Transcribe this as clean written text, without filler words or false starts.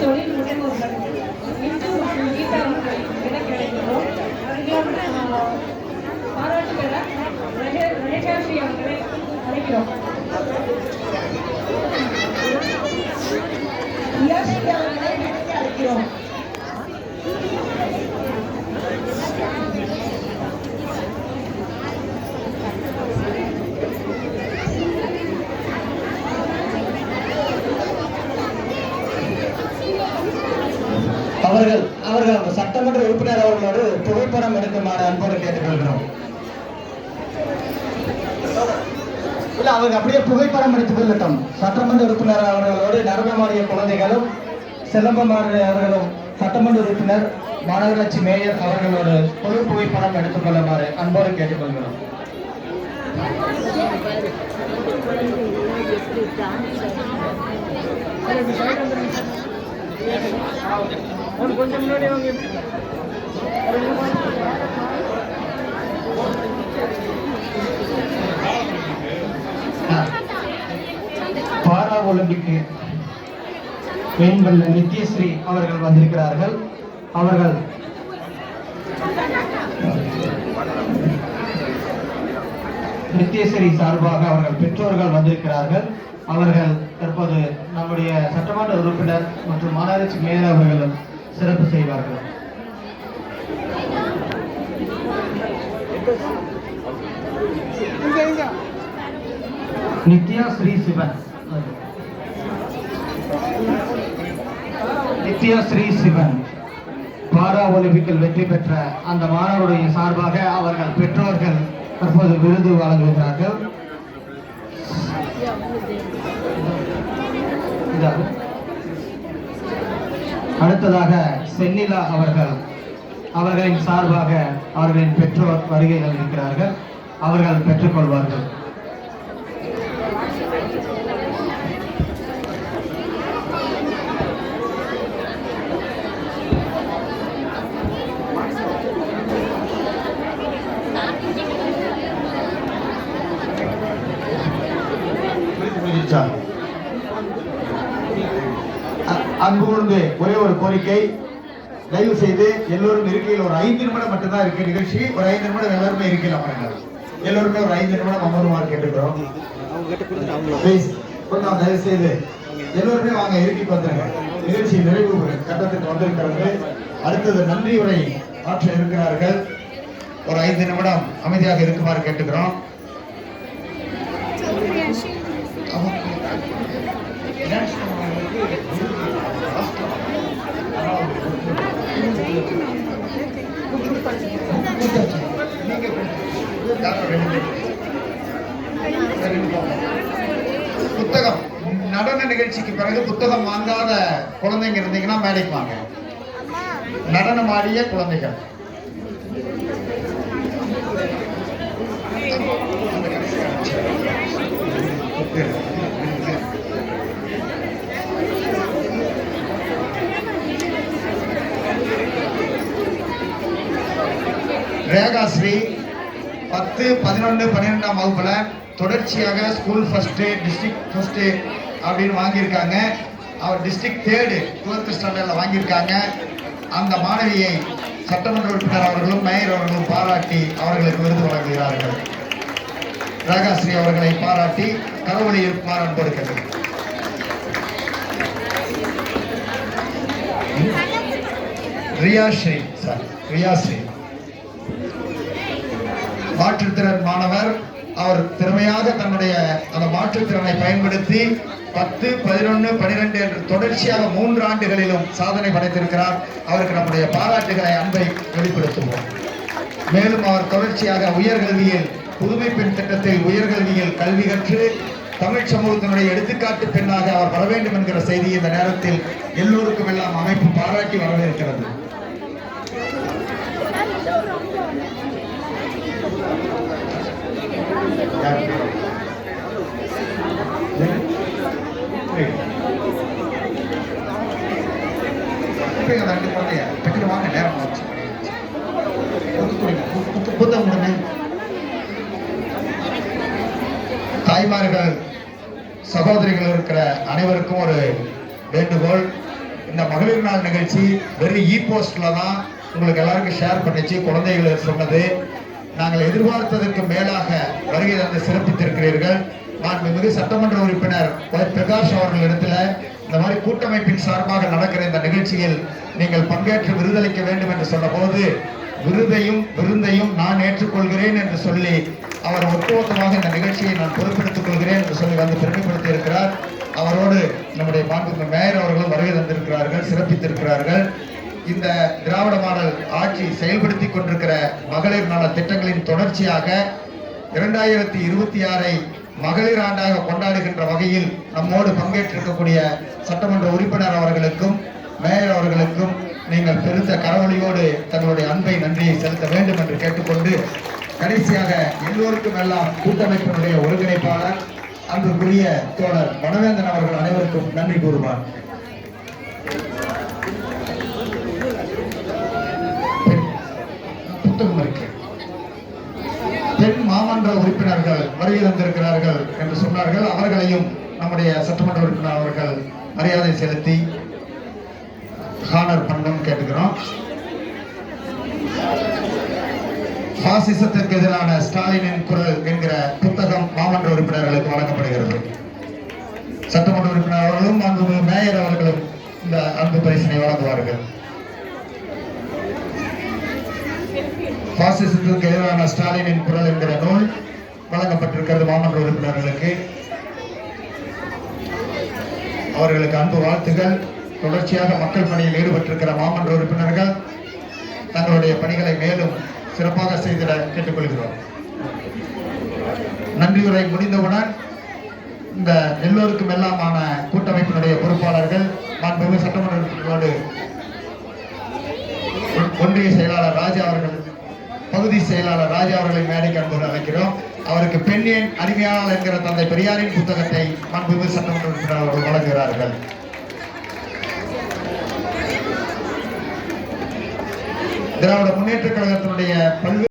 தொழில் முனைவோர்கள் கிடைக்கிறோம். பாராட்டு பெற ரேகாஸ்ரீ அவர்களை அழைக்கிறோம். அழைக்கிறோம். அவர்கள் சட்டமன்ற உறுப்பினர் அவர்களோடு புகைப்படம் எடுக்குமாறு அன்போடு கேட்டுக்கொள்கிறோம். இல்ல, அவங்க அப்படியே புகைப்படம் எடுத்துக் கொள்ளட்டும். சட்டமன்ற உறுப்பினர் அவர்களோடு நடனமாடிய குழந்தைகளும் சிலம்பமாடிய அவர்களும் சட்டமன்ற உறுப்பினர் மாநகராட்சி மேயர் அவர்களோடு பொது புகைப்படம் எடுத்துக் கொள்ளுமாறு அன்போடு கேட்டுக்கொள்கிறோம். கொஞ்சம் முன்னாடி வாங்க. பாரா ஒலிம்பிக் பெண்கள் நித்யஸ்ரீ அவர்கள் வந்திருக்கிறார்கள். அவர்கள் நித்யஸ்ரீ சார்பாக அவர்கள் பெற்றோர்கள் வந்திருக்கிறார்கள். அவர்கள் தற்போது நம்முடைய சட்டமன்ற உறுப்பினர் மற்றும் மாநகராட்சி மேயர் அவர்களும் சிறப்பு செய்வார்கள். நித்யா ஸ்ரீ சிவன், நித்யா ஸ்ரீ சிவன் பாரா ஒலிம்பிக்கில் வெற்றி பெற்ற அந்த மாணவருடைய சார்பாக அவர்கள் பெற்றோர்கள் தற்போது விருது வழங்குகிறார்கள். அடுத்ததாக சென்னிலா அவர்களின் சார்பாக அவர்களின் பெற்றோர் வருகைகள் இருக்கிறார்கள். அவர்கள் பெற்றுக்கொள்வார்கள். அன்பு கூர்ந்து ஒரே ஒரு கோரிக்கை, தயவு செய்து எல்லோரும் இருக்கையில் ஒரு 5 நிமிடம் மட்டும்தான் இருக்கு நிகழ்ச்சி. ஒரு 5 நிமிடம் எல்லாருமே இருக்கையில் அமருங்கள். எல்லோருமே ஒரு 5 நிமிடம் அமருமாறு கேட்டுக்கிறோம். கொஞ்சம் தயவு செய்து எல்லோருமே வாங்க, இருக்கைக்கு வந்துருங்க. நிகழ்ச்சி நிறைவு கட்டத்துக்கு வந்திருக்கிறது. அடுத்தது நன்றி உரை ஆற்ற இருக்கிறார்கள். ஒரு 5 நிமிடம் அமைதியாக இருக்குமாறு கேட்டுக்கிறோம். புத்தகம் நடன நிகழ்ச்சிக்கு பிறகு புத்தகம் வாங்காத குழந்தைங்க இருந்தீங்கன்னா மேடைக்கு வாங்க. நடனம் ஆடிய குழந்தைகள் ரேகாஸ்ரீ 10, 11, 12ஆம் வகுப்புல தொடர்ச்சியாக ஸ்கூல் ஃபர்ஸ்ட், டிஸ்ட்ரிக்ட் ஃபர்ஸ்ட் அப்படின்னு வாங்கியிருக்காங்க. அவர் டிஸ்ட்ரிக்ட் 3rd 12th ஸ்டாண்டர்ட்ல வாங்கியிருக்காங்க. அந்த மாணவியை சட்டமன்ற உறுப்பினர் அவர்களும் மேயர் அவர்களும் பாராட்டி அவர்களுக்கு விருது வழங்குகிறார்கள். ரேகாஸ்ரீ அவர்களை பாராட்டி கரவொலி இருக்குமாறு அன்போடு கேட்டுக்கிறேன். ரியாஸ்ரீ மாற்றுத்திறன் மாணவர். அவர் திறமையாக தன்னுடைய அந்த மாற்றுத்திறனை பயன்படுத்தி 10, 11, 12 என்று தொடர்ச்சியாக 3 ஆண்டுகளிலும் சாதனை படைத்திருக்கிறார். அவருக்கு நம்முடைய பாராட்டுகளை, அன்பை வெளிப்படுத்துவோம். மேலும் அவர் தொடர்ச்சியாக உயர்கல்வியில் புதுமை பெண் திட்டத்தில் உயர்கல்வியில் கல்வி கற்று தமிழ் சமூகத்தினுடைய எடுத்துக்காட்டு பெண்ணாக அவர் வர வேண்டும் என்கிற செய்தி இந்த நேரத்தில் எல்லோருக்கும் எல்லாம் அமைப்பு பாராட்டி வரவேற்கிறது. வாங்க, நேரம் புத்தகம் தாய்மார்கள் சகோதரிகள் இருக்கிற அனைவருக்கும் ஒரு வேண்டுகோள். இந்த மகளிர் நாள் நிகழ்ச்சி வெறும் போஸ்ட்ல தான் உங்களுக்கு எல்லாருக்கும் ஷேர் பண்ணிச்சு. குழந்தைகள் சொன்னது நாங்கள் எதிர்பார்த்ததற்கு மேலாக வருகை தந்து சிறப்பித்திருக்கிறீர்கள். மாண்புமிகு சட்டமன்ற உறுப்பினர் பிரகாஷ் அவர்களிடத்துல இந்த மாதிரி கூட்டமைப்பின் சார்பாக நடக்கிற இந்த நிகழ்ச்சியில் நீங்கள் பங்கேற்று விருதளிக்க வேண்டும் என்று சொன்ன போது விருந்தையும் நான் ஏற்றுக்கொள்கிறேன் என்று சொல்லி அவர் ஒட்டுமொத்தமாக இந்த நிகழ்ச்சியை நான் பொறுப்பெடுத்துக் கொள்கிறேன் என்று சொல்லி வந்து பெருமைப்படுத்தி இருக்கிறார். அவரோடு நம்முடைய மாண்புமிகு மேயர் அவர்களும் வருகை தந்திருக்கிறார்கள், சிறப்பித்திருக்கிறார்கள். இந்த திராவிட மாடல் ஆட்சி செயல்படுத்தி கொண்டிருக்கிற மகளிர் நல திட்டங்களின் தொடர்ச்சியாக 2026 மகளிர் ஆண்டாக கொண்டாடுகின்ற வகையில் நம்மோடு பங்கேற்றிருக்கக்கூடிய சட்டமன்ற உறுப்பினர் அவர்களுக்கும் மேயர் அவர்களுக்கும் நீங்கள் பெருத்த கரவொலியோடு தங்களுடைய அன்பை நன்றியை செலுத்த வேண்டும் என்று கேட்டுக்கொண்டு, கடைசியாக எல்லோருக்கும் எல்லாம் கூட்டமைப்பினுடைய ஒருங்கிணைப்பாளர் அன்புக்குரிய தோழர் வனவேந்தன் அவர்கள் அனைவருக்கும் நன்றி கூறுவார். பெண் மாமன்ற உறுப்பினர்கள் வருகை தந்திருக்கிறார்கள் என்று சொன்னார்கள். அவர்களையும் நம்முடைய சட்டமன்ற உறுப்பினர் அவர்கள் மரியாதை செலுத்தி ஹானர் பண்ணணும் கேட்டுக்கிறோம். பாசிசத்திற்கு எதிரான ஸ்டாலினின் குரல் என்கிற புத்தகம் மாமன்ற உறுப்பினர்களுக்கு வழங்கப்படுகிறது. சட்டமன்ற உறுப்பினர் அவர்களும் மாண்புமிகு மேயர் அவர்களும் இந்த அன்பு பரிசினை வழங்குவார்கள். பாசிசத்திற்கு எதிரான ஸ்டாலினின் குரல் என்கிற நூல் வழங்கப்பட்டிருக்கிறது மாமன்ற உறுப்பினர்களுக்கு. அவர்களுக்கு அன்பு வாழ்த்துகள். தொடர்ச்சியாக மக்கள் பணியில் ஈடுபட்டிருக்கிற மாமன்ற உறுப்பினர்கள் தங்களுடைய பணிகளை மேலும் சிறப்பாக செய்திட கேட்டுக்கொள்கிறோம். நன்றியுரை முடிந்தவுடன் இந்த எல்லோருக்கும் எல்லாமான கூட்டமைப்பினுடைய பொறுப்பாளர்கள் மாண்புமிகு சட்டமன்ற உறுப்பினரோடு ஒன்றிய செயலாளர் ராஜா அவர்கள், பகுதி செயலாளர் ராஜா அவர்களை மேடைக்கு அன்போடு அழைக்கிறோம். அவருக்கு பெண்ணின் அடிமையாளர் என்கிற தந்தை பெரியாரின் புத்தகத்தை மாண்புமிகு சட்டமன்ற உறுப்பினர் அவர்கள் வழங்குகிறார்கள். திராவிட முன்னேற்ற கழகத்தினுடைய பல்வேறு